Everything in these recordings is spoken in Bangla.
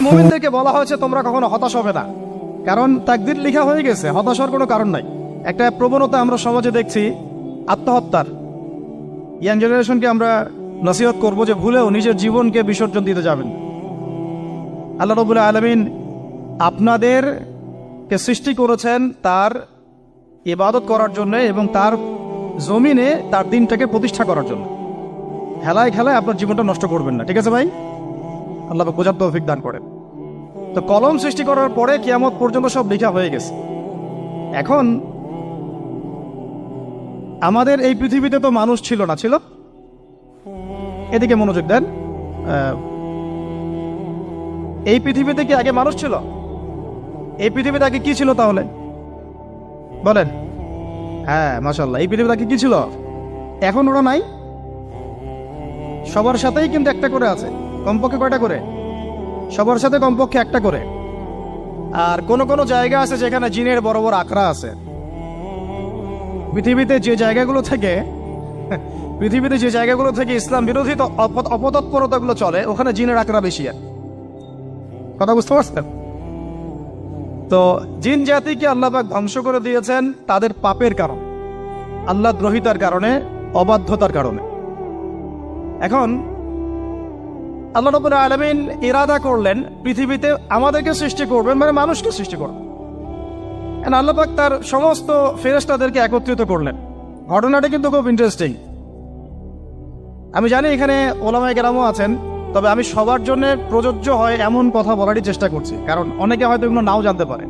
মুমিনদেরকে বলা হয়েছে তোমরা কখনো হতাশ হবে না, কারণ তাকদীর লেখা হয়ে গেছে, হতাশ হওয়ার কোনো কারণ নাই। একটা প্রবণতা আমরা সমাজে দেখছি আত্মহত্যার। ইয়াং জেনারেশনকে আমরা নসিহত করবো যে ভুলেও নিজের জীবনকে বিসর্জন দিতে যাবেন। আল্লাহ রাব্বুল আলামিন আপনাদেরকে সৃষ্টি করেছেন তার ইবাদত করার জন্য এবং তার জমিনে তার দিনটাকে প্রতিষ্ঠা করার জন্য। খেলায় খেলায় আপনার জীবনটা নষ্ট করবেন না, ঠিক আছে ভাই? আল্লাহ বোঝার তৌফিক দান করেন। তো কলম সৃষ্টি করার পরে কিয়ামত পর্যন্ত সব লেখা হয়ে গেছে। এখন আমাদের এই পৃথিবীতে তো মানুষ ছিল না, ছিল? এদিকে মনোযোগ দেন। এই পৃথিবীতে কি আগে মানুষ ছিল? এই পৃথিবীতে আগে কি ছিল তাহলে বলেন? হ্যাঁ, মাশাআল্লাহ। এই পৃথিবীতে আগে কি ছিল? এখন ওরা নাই। সবার সাথেই কিন্তু একটা করে আছে, কমপক্ষে কয়টা করে? সবার সাথে কমপক্ষে একটা করে। আর কোন কোন জায়গা আছে যেখানে জিনের বড় বড় আখড়া আছে। পৃথিবীতে যে জায়গাগুলো থেকে ইসলাম বিরোধী অপতৎপরতাগুলো চলে, ওখানে জিনের আখড়া বেশি। আর কথা বুঝতে পারছেন? তো জিন জাতিকে আল্লাহ পাক ধ্বংস করে দিয়েছেন তাদের পাপের কারণে, আল্লাহ দ্রোহিতার কারণে, অবাধ্যতার কারণে। এখন আল্লাহ রাব্বুল আলামিন ইরাদা করলেন পৃথিবীতে আমাদেরকে সৃষ্টি করবেন, মানে মানুষকে সৃষ্টি করবেন। আল্লাহ পাক তার সমস্ত ফেরেশতাদেরকে একত্রিত করলেন। ঘটনাটা কিন্তু খুব ইন্টারেস্টিং। আমি জানি এখানে ওলামায়ে কেরামও আছেন, তবে আমি সবার জন্য প্রযোজ্য হয় এমন কথা বলারই চেষ্টা করছি, কারণ অনেকে হয়তো এগুলো নাও জানতে পারে।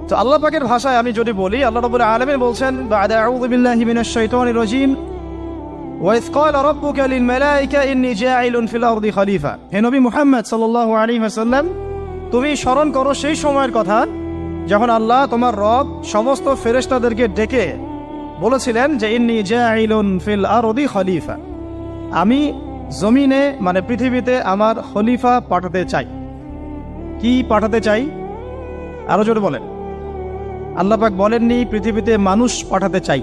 তো আল্লাহ পাকের ভাষায় আমি যদি বলি, আল্লাহ রাব্বুল আলামিন বলছেন, বা'দা আউযু বিল্লাহি মিনাশ শাইতানির রাজীম, ওয়াইয ক্বালা রাব্বুকা লিল মালাইকা ইন্নী জাঈলুন ফিল আরদি খলিফা। হে নবী মুহাম্মদ সাল্লাল্লাহু আলাইহি ওয়াসাল্লাম, তুমি স্মরণ করো সেই সময়ের কথা যখন আল্লাহ তোমার রব সমস্ত ফেরেশতাদেরকে ডেকে বলেছিলেন যে ইন্নী জাঈলুন ফিল আরদি খলিফা, আমি জমিনে মানে পৃথিবীতে আমার খলিফা পাঠাতে চাই। কি পাঠাতে চাই? আরো জোরে বলেন। আল্লাহ পাক বলেননি পৃথিবীতে মানুষ পাঠাতে চাই।